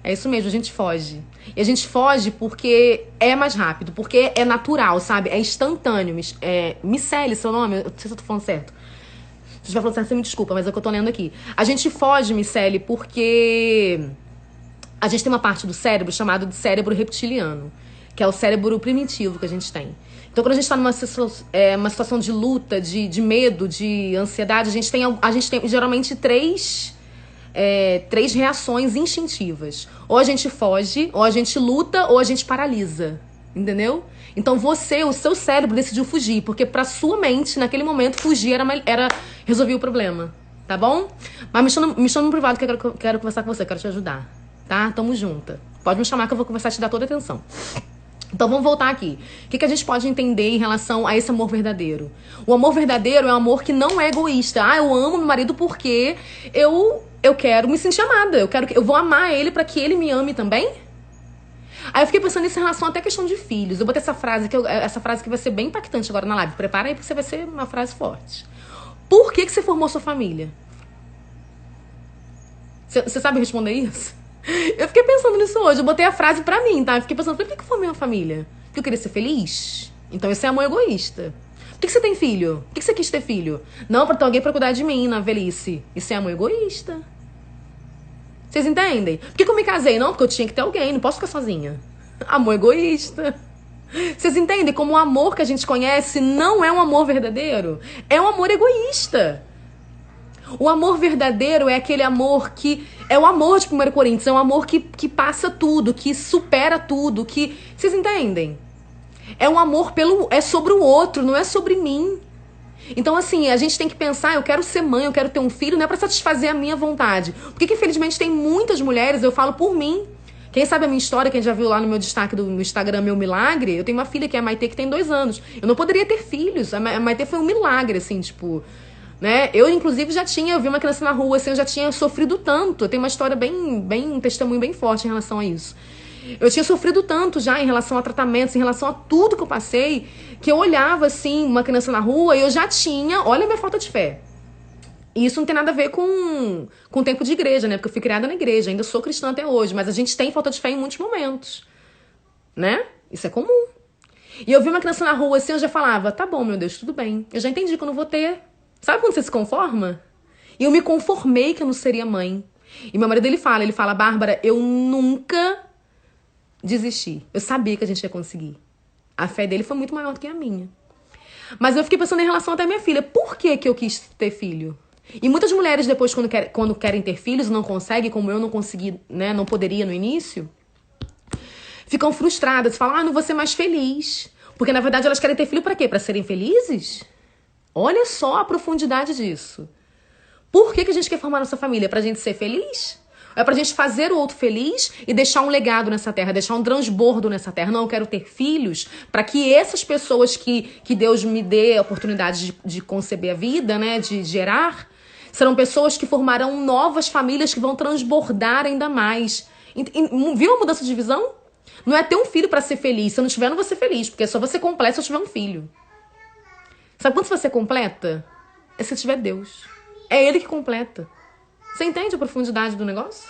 É isso mesmo, a gente foge. E a gente foge porque é mais rápido, porque é natural, sabe? É instantâneo. Miceli, seu nome? Eu não sei se eu tô falando certo. Se eu estiver falando certo, você me desculpa, mas é o que eu tô lendo aqui. A gente foge, Miceli, porque a gente tem uma parte do cérebro chamado de cérebro reptiliano, que é o cérebro primitivo que a gente tem. Então, quando a gente está numa uma situação de luta, de medo, de ansiedade, a gente tem geralmente três reações instintivas. Ou a gente foge, ou a gente luta, ou a gente paralisa. Entendeu? Então, o seu cérebro decidiu fugir, porque pra sua mente, naquele momento, fugir era resolver o problema. Tá bom? Mas me chama no privado que eu quero conversar com você, quero te ajudar. Tá? Tamo junta. Pode me chamar que eu vou conversar e te dar toda a atenção. Então vamos voltar aqui. O que a gente pode entender em relação a esse amor verdadeiro? O amor verdadeiro é um amor que não é egoísta. Eu amo meu marido porque eu quero me sentir amada. Eu vou amar ele para que ele me ame também. Aí eu fiquei pensando nisso em relação até a questão de filhos. Eu botei essa frase que vai ser bem impactante agora na live. Prepara aí porque vai ser uma frase forte. Por que você formou sua família? Você sabe responder isso? Eu fiquei pensando nisso hoje. Eu botei a frase pra mim, tá? Eu fiquei pensando, por que eu formei uma família? Porque eu queria ser feliz? Então isso é amor egoísta. Por que você tem filho? Por que você quis ter filho? Não, pra ter alguém pra cuidar de mim na velhice. Isso é amor egoísta. Vocês entendem? Por que eu me casei? Não, porque eu tinha que ter alguém. Não posso ficar sozinha. Amor egoísta. Vocês entendem como o amor que a gente conhece não é um amor verdadeiro? É um amor egoísta. O amor verdadeiro é aquele amor que... É o amor de 1 Coríntios. É um amor que passa tudo, que supera tudo, que... Vocês entendem? É um amor é sobre o outro, não é sobre mim. Então, assim, a gente tem que pensar, eu quero ser mãe, eu quero ter um filho, não é pra satisfazer a minha vontade. Porque que, infelizmente, tem muitas mulheres, eu falo por mim. Quem sabe a minha história, quem já viu lá no meu destaque no Instagram, Meu Milagre, eu tenho uma filha que é a Maitê, que tem 2 anos. Eu não poderia ter filhos. A Maitê foi um milagre, assim, tipo... Né? Eu, inclusive, eu vi uma criança na rua, assim, eu já tinha sofrido tanto. Eu tenho uma história um testemunho bem forte em relação a isso. Eu tinha sofrido tanto já em relação a tratamentos, em relação a tudo que eu passei, que eu olhava, assim, uma criança na rua e eu já tinha... Olha a minha falta de fé. E isso não tem nada a ver com o tempo de igreja, né? Porque eu fui criada na igreja, ainda sou cristã até hoje, mas a gente tem falta de fé em muitos momentos, né? Isso é comum. E eu vi uma criança na rua, assim, eu já falava, tá bom, meu Deus, tudo bem. Eu já entendi que eu não vou ter... Sabe quando você se conforma? E eu me conformei que eu não seria mãe. E meu marido, ele fala, Bárbara, eu nunca desisti. Eu sabia que a gente ia conseguir. A fé dele foi muito maior do que a minha. Mas eu fiquei pensando em relação até a minha filha. Por que eu quis ter filho? E muitas mulheres depois, quando querem ter filhos, não conseguem, como eu não consegui, né, não poderia no início, ficam frustradas, falam, não vou ser mais feliz. Porque, na verdade, elas querem ter filho pra quê? Pra serem felizes? Olha só a profundidade disso. Por que a gente quer formar nossa família? Pra gente ser feliz? É pra gente fazer o outro feliz e deixar um legado nessa terra, deixar um transbordo nessa terra. Não, eu quero ter filhos para que essas pessoas que Deus me dê a oportunidade de conceber a vida, né, de gerar, serão pessoas que formarão novas famílias que vão transbordar ainda mais. Viu a mudança de visão? Não é ter um filho para ser feliz. Se eu não tiver, eu não vou ser feliz, porque é só você completa se eu tiver um filho. Sabe quando você completa? É se tiver Deus. É Ele que completa. Você entende a profundidade do negócio?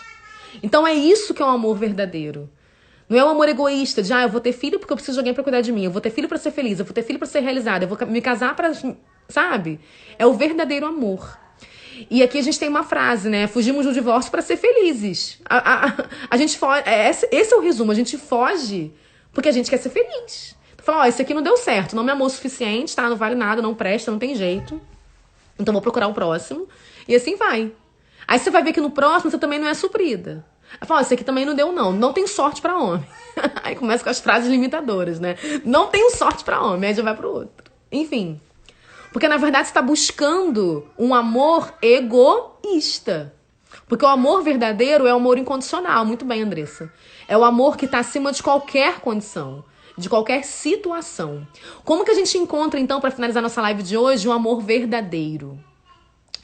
Então é isso que é um amor verdadeiro. Não é um amor egoísta de, eu vou ter filho porque eu preciso de alguém pra cuidar de mim. Eu vou ter filho pra ser feliz. Eu vou ter filho pra ser realizada. Eu vou me casar pra... Sabe? É o verdadeiro amor. E aqui a gente tem uma frase, né? Fugimos do divórcio pra ser felizes. A gente foge... Esse é o resumo. A gente foge porque a gente quer ser feliz. Tu fala, esse aqui não deu certo. Não me amou o suficiente, tá? Não vale nada, não presta, não tem jeito. Então vou procurar o próximo. E assim vai. Aí você vai ver que no próximo você também não é suprida. Aí fala, esse aqui também não deu não. Não tem sorte pra homem. Aí começa com as frases limitadoras, né? Não tenho sorte pra homem. Aí já vai pro outro. Enfim. Porque na verdade você tá buscando um amor egoísta. Porque o amor verdadeiro é o amor incondicional. Muito bem, Andressa. É o amor que tá acima de qualquer condição. De qualquer situação. Como que a gente encontra, então, pra finalizar nossa live de hoje, um amor verdadeiro?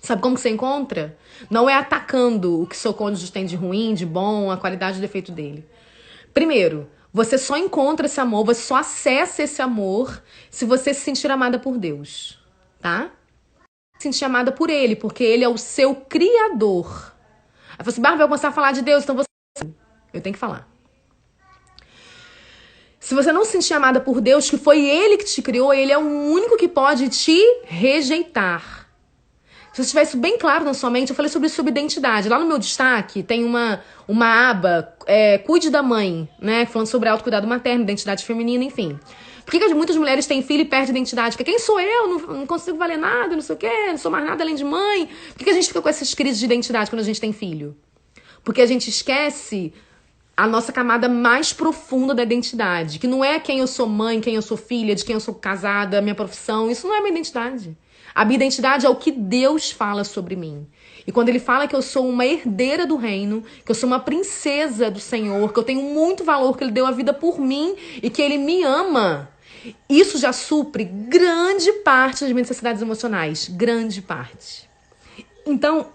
Sabe como que você encontra? Não é atacando o que seu cônjuge tem de ruim, de bom, a qualidade e o defeito dele. Primeiro, você só encontra esse amor, você só acessa esse amor se você se sentir amada por Deus, tá? Se sentir amada por Ele, porque Ele é o seu Criador. Aí você, vai começar a falar de Deus, então você... Eu tenho que falar. Se você não se sentir amada por Deus, que foi Ele que te criou, Ele é o único que pode te rejeitar. Se você tiver isso bem claro na sua mente, eu falei sobre subidentidade. Lá no meu destaque tem uma aba, Cuide da Mãe, né? Falando sobre autocuidado materno, identidade feminina, enfim. Por que muitas mulheres têm filho e perdem identidade? Porque quem sou eu? Não consigo valer nada, não sei o quê, não sou mais nada além de mãe. Por que a gente fica com essas crises de identidade quando a gente tem filho? Porque a gente esquece a nossa camada mais profunda da identidade, que não é quem eu sou mãe, quem eu sou filha, de quem eu sou casada, minha profissão. Isso não é minha identidade. A minha identidade é o que Deus fala sobre mim. E quando Ele fala que eu sou uma herdeira do reino, que eu sou uma princesa do Senhor, que eu tenho muito valor, que Ele deu a vida por mim e que Ele me ama, isso já supre grande parte das minhas necessidades emocionais. Grande parte. Então,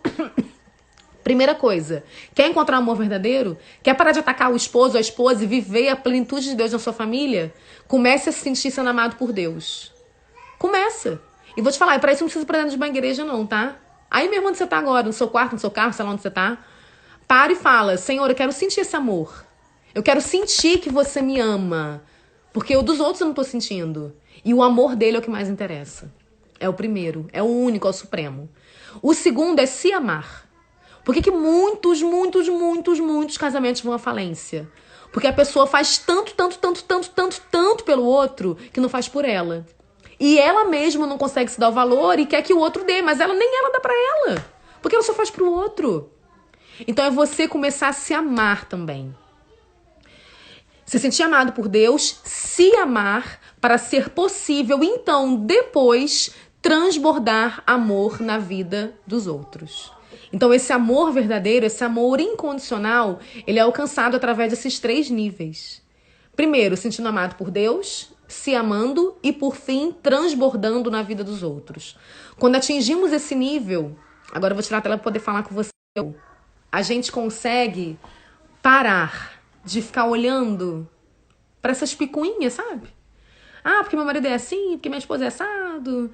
primeira coisa, quer encontrar um amor verdadeiro? Quer parar de atacar o esposo, a esposa e viver a plenitude de Deus na sua família? Comece a se sentir sendo amado por Deus. Começa. E vou te falar, pra isso não precisa ir pra dentro de uma igreja não, tá? Aí mesmo onde você tá agora, no seu quarto, no seu carro, sei lá onde você tá, para e fala, Senhor, eu quero sentir esse amor. Eu quero sentir que você me ama. Porque o dos outros eu não tô sentindo. E o amor dele é o que mais interessa. É o primeiro, é o único, é o supremo. O segundo é se amar. Por que muitos casamentos vão à falência? Porque a pessoa faz tanto pelo outro que não faz por ela. E ela mesma não consegue se dar o valor e quer que o outro dê, mas nem ela dá pra ela. Porque ela só faz pro outro. Então é você começar a se amar também. Se sentir amado por Deus, se amar para ser possível, então, depois, transbordar amor na vida dos outros. Então esse amor verdadeiro, esse amor incondicional, ele é alcançado através desses 3 níveis. Primeiro, sentindo amado por Deus, se amando e, por fim, transbordando na vida dos outros. Quando atingimos esse nível, agora eu vou tirar a tela para poder falar com você, a gente consegue parar de ficar olhando para essas picuinhas, sabe? Porque meu marido é assim, porque minha esposa é assado.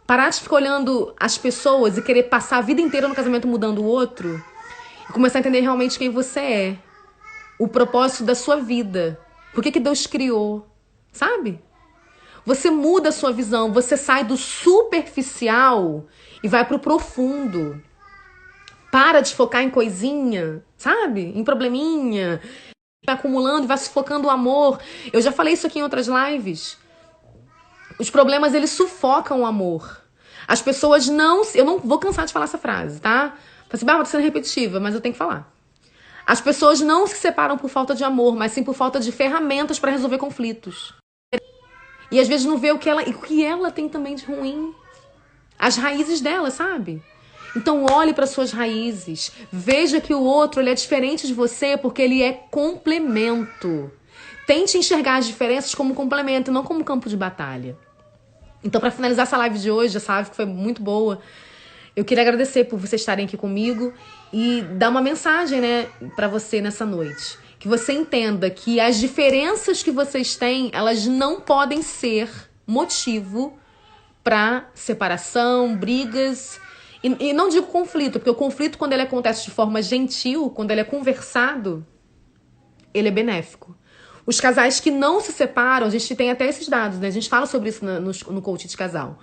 Parar de ficar olhando as pessoas e querer passar a vida inteira no casamento mudando o outro e começar a entender realmente quem você é, o propósito da sua vida, por que Deus criou, sabe? Você muda a sua visão, você sai do superficial e vai pro profundo. Para de focar em coisinha, sabe? Em probleminha. Vai acumulando e vai sufocando o amor. Eu já falei isso aqui em outras lives. Os problemas, eles sufocam o amor. As pessoas não... Eu não vou cansar de falar essa frase, tá? Assim, tô sendo repetitiva, mas eu tenho que falar. As pessoas não se separam por falta de amor, mas sim por falta de ferramentas para resolver conflitos. E às vezes não vê o que ela tem também de ruim. As raízes dela, sabe? Então olhe para suas raízes. Veja que o outro ele é diferente de você porque ele é complemento. Tente enxergar as diferenças como complemento, não como campo de batalha. Então, para finalizar essa live de hoje, essa live que foi muito boa, eu queria agradecer por vocês estarem aqui comigo e dar uma mensagem, né, para você nessa noite. Que você entenda que as diferenças que vocês têm, elas não podem ser motivo para separação, brigas. E não digo conflito, porque o conflito, quando ele acontece de forma gentil, quando ele é conversado, ele é benéfico. Os casais que não se separam, a gente tem até esses dados, né? A gente fala sobre isso no coaching de casal.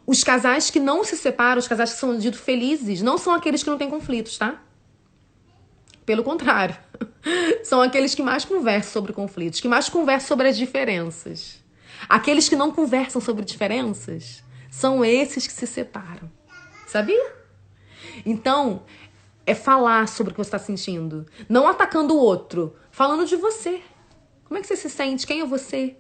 Os casais que não se separam, os casais que são ditos felizes, não são aqueles que não têm conflitos, tá? Pelo contrário. São aqueles que mais conversam sobre conflitos, que mais conversam sobre as diferenças. Aqueles que não conversam sobre diferenças são esses que se separam. Sabia? Então, é falar sobre o que você está sentindo. Não atacando o outro, falando de você. Como é que você se sente? Quem é você?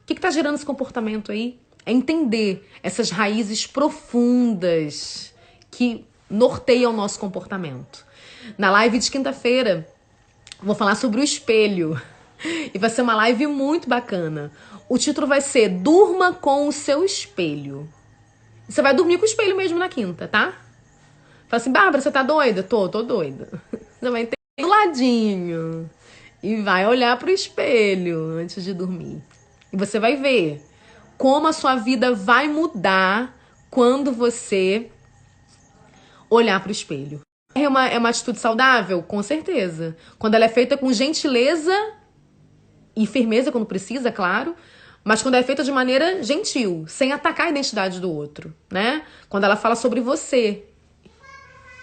O que está gerando esse comportamento aí? É entender essas raízes profundas que norteiam o nosso comportamento. Na live de quinta-feira, vou falar sobre o espelho. E vai ser uma live muito bacana. O título vai ser Durma com o seu espelho. E você vai dormir com o espelho mesmo na quinta, tá? Fala assim, Bárbara, você tá doida? Tô doida. Você vai ter do ladinho. E vai olhar pro espelho antes de dormir. E você vai ver como a sua vida vai mudar quando você olhar pro espelho. É uma atitude saudável? Com certeza. Quando ela é feita com gentileza e firmeza quando precisa, claro. Mas quando é feita de maneira gentil, sem atacar a identidade do outro, né? Quando ela fala sobre você.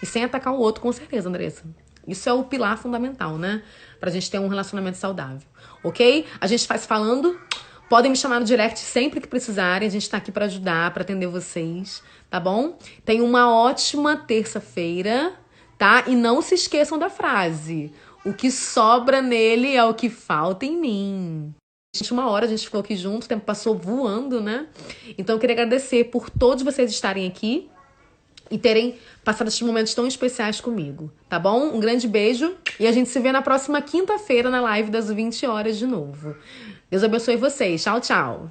E sem atacar o outro, com certeza, Andressa. Isso é o pilar fundamental, né? Pra gente ter um relacionamento saudável, ok? A gente faz falando. Podem me chamar no direct sempre que precisarem. A gente tá aqui pra ajudar, pra atender vocês, tá bom? Tenham uma ótima terça-feira, tá? E não se esqueçam da frase. O que sobra nele é o que falta em mim. Uma hora a gente ficou aqui junto, o tempo passou voando, né? Então eu queria agradecer por todos vocês estarem aqui e terem passado esses momentos tão especiais comigo, tá bom? Um grande beijo e a gente se vê na próxima quinta-feira na live das 20 horas de novo. Deus abençoe vocês. Tchau, tchau.